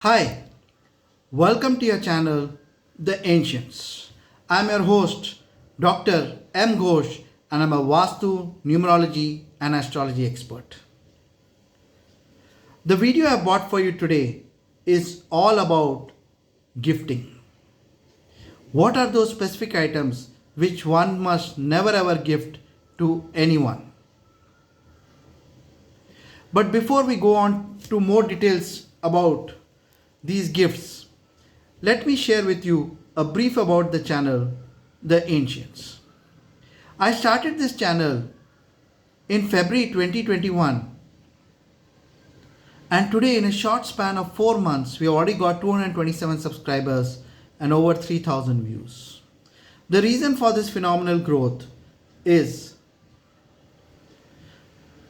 Hi, welcome to your channel, The Ancients. I'm your host, Dr. M. Ghosh, and I'm a Vastu, numerology, and astrology expert. The video I bought for you today is all about gifting. What are those specific items which one must never ever gift to anyone? But before we go on to more details about these gifts, let me share with you a brief about the channel, The Ancients. I started this channel in February 2021, and today, in a short span of 4 months, we already got 227 subscribers and over 3000 views. The reason for this phenomenal growth is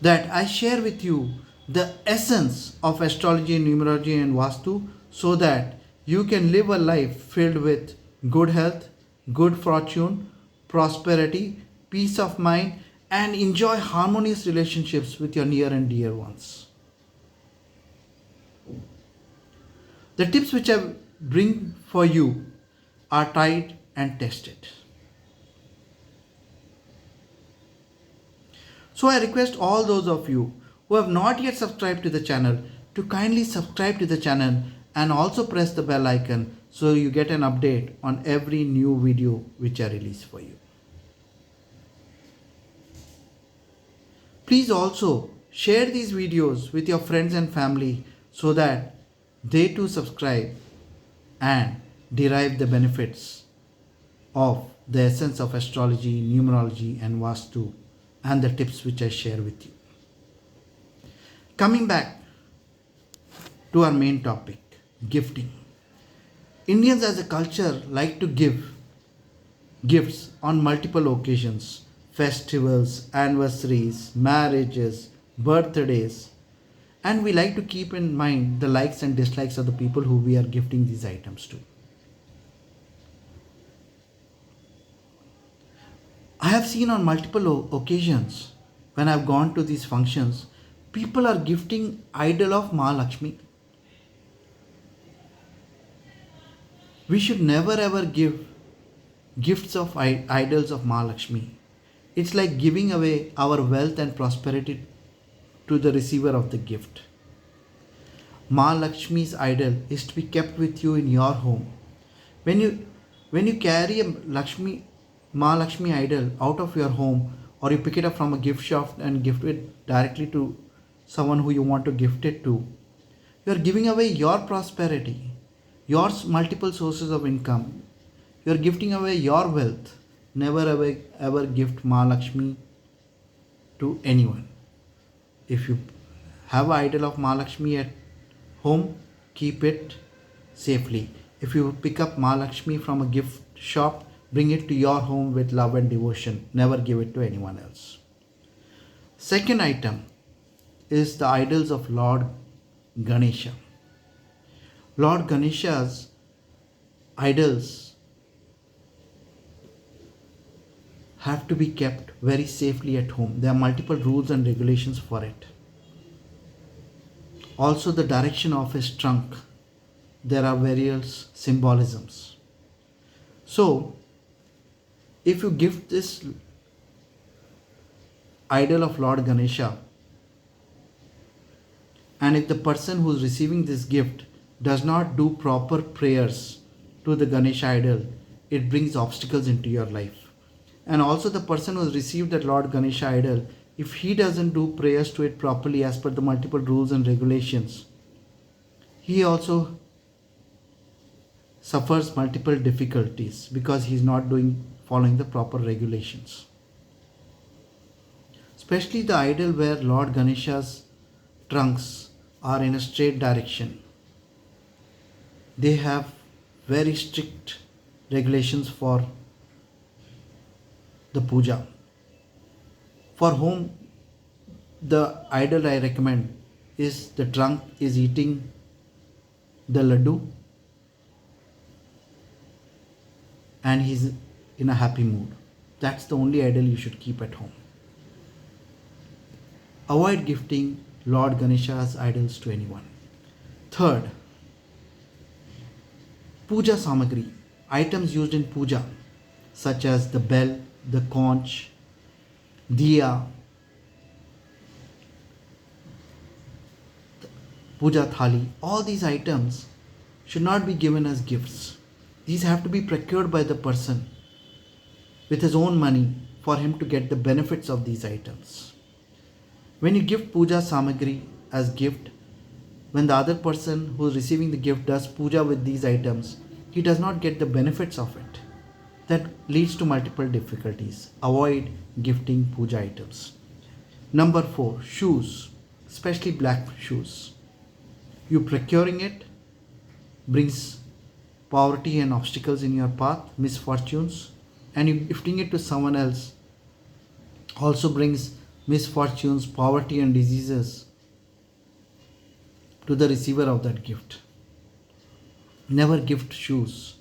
that I share with you the essence of astrology, numerology, and Vastu so that you can live a life filled with good health, good fortune, prosperity, peace of mind, and enjoy harmonious relationships with your near and dear ones. The tips which I bring for you are tried and tested. So I request all those of you who have not yet subscribed to the channel to kindly subscribe to the channel and also press the bell icon so you get an update on every new video which I release for you. Please also share these videos with your friends and family so that they too subscribe and derive the benefits of the essence of astrology, numerology, and Vastu and the tips which I share with you. Coming back to our main topic, gifting. Indians as a culture like to give gifts on multiple occasions, festivals, anniversaries, marriages, birthdays, and we like to keep in mind the likes and dislikes of the people who we are gifting these items to. I have seen on multiple occasions when I've gone to these functions, people are gifting idol of Mahalakshmi. We should never ever give gifts of idols of Mahalakshmi. It's like giving away our wealth and prosperity to the receiver of the gift. Mahalakshmi's idol is to be kept with you in your home. When you carry a Mahalakshmi idol out of your home, or you pick it up from a gift shop and gift it directly to someone who you want to gift it to, you are giving away your prosperity, your multiple sources of income. You are gifting away your wealth. Never ever gift Mahalakshmi to anyone. If you have an idol of Mahalakshmi at home, keep it safely. If you pick up Mahalakshmi from a gift shop, bring it to your home with love and devotion. Never give it to anyone else. Second item is the idols of Lord Ganesha. Lord Ganesha's idols have to be kept very safely at home. There are multiple rules and regulations for it. Also, the direction of his trunk, there are various symbolisms. So, if you gift this idol of Lord Ganesha, and if the person who is receiving this gift does not do proper prayers to the Ganesha idol, it brings obstacles into your life. And also, the person who has received that Lord Ganesha idol, if he doesn't do prayers to it properly as per the multiple rules and regulations, he also suffers multiple difficulties because he is not following the proper regulations. Especially the idol where Lord Ganesha's trunks are in a straight direction. They have very strict regulations for the puja. For whom the idol I recommend is the trunk is eating the laddu and he's in a happy mood. That's the only idol you should keep at home. Avoid gifting Lord Ganesha's idols to anyone. Third, Puja samagri, items used in puja, such as the bell, the conch, diya, puja thali, all these items should not be given as gifts. These have to be procured by the person with his own money for him to get the benefits of these items. When you give puja samagri as gift, when the other person who is receiving the gift does puja with these items, he does not get the benefits of it. That leads to multiple difficulties. Avoid gifting puja items. Number 4, shoes, especially black shoes. You procuring it brings poverty and obstacles in your path, misfortunes, and you gifting it to someone else also brings misfortunes, poverty, and diseases to the receiver of that gift. Never gift shoes,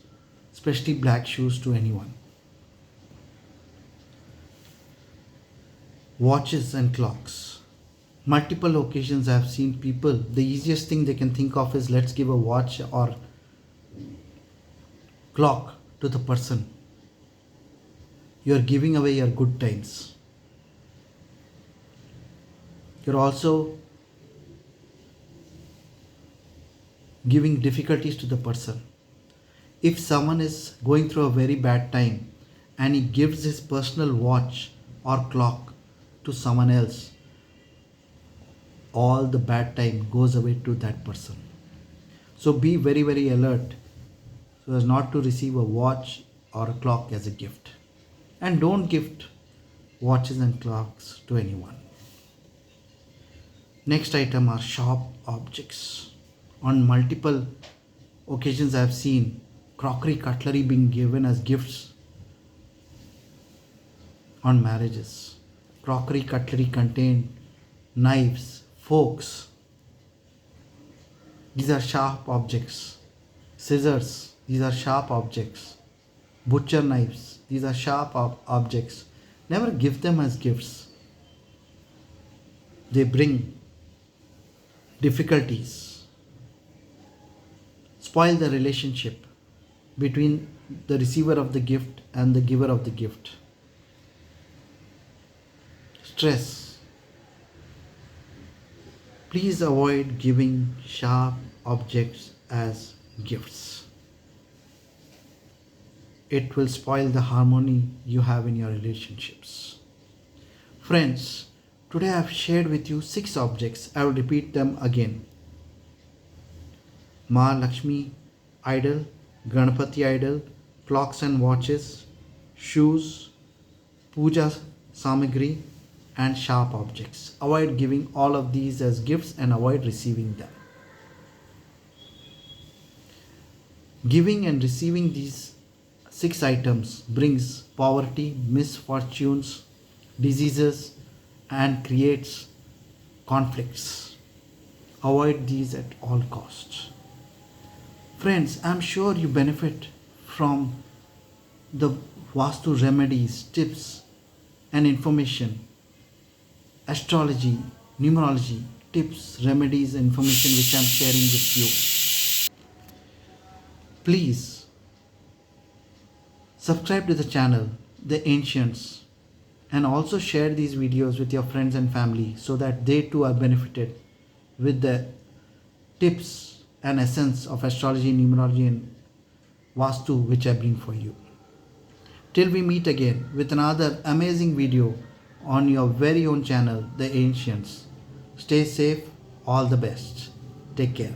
especially black shoes, to anyone. Watches and clocks. Multiple occasions I have seen people, the easiest thing they can think of is let's give a watch or clock to the person. You are giving away your good times. You're also giving difficulties to the person. If someone is going through a very bad time and he gives his personal watch or clock to someone else, all the bad time goes away to that person. So be very, very alert so as not to receive a watch or a clock as a gift. And don't gift watches and clocks to anyone. Next item are sharp objects. On multiple occasions I have seen crockery, cutlery being given as gifts on marriages. Crockery, cutlery contain knives, forks. These are sharp objects. Scissors, these are sharp objects. Butcher knives, these are sharp objects. Never give them as gifts. They bring difficulties, spoil the relationship between the receiver of the gift and the giver of the gift. Stress. Please avoid giving sharp objects as gifts. It will spoil the harmony you have in your relationships. Friends, today I have shared with you 6 objects. I will repeat them again. Ma Lakshmi idol, Ganpati idol, clocks and watches, shoes, puja samagri, and sharp objects. Avoid giving all of these as gifts and avoid receiving them. Giving and receiving these 6 items brings poverty, misfortunes, diseases, and creates conflicts. Avoid these at all costs. Friends, I am sure you benefit from the Vastu remedies, tips, and information, astrology, numerology, tips, remedies, and information which I am sharing with you. Please subscribe to the channel, The Ancients, and also share these videos with your friends and family so that they too are benefited with the tips and essence of astrology, numerology, and Vastu which I bring for you. Till we meet again with another amazing video on your very own channel, The Ancients. Stay safe, all the best. Take care.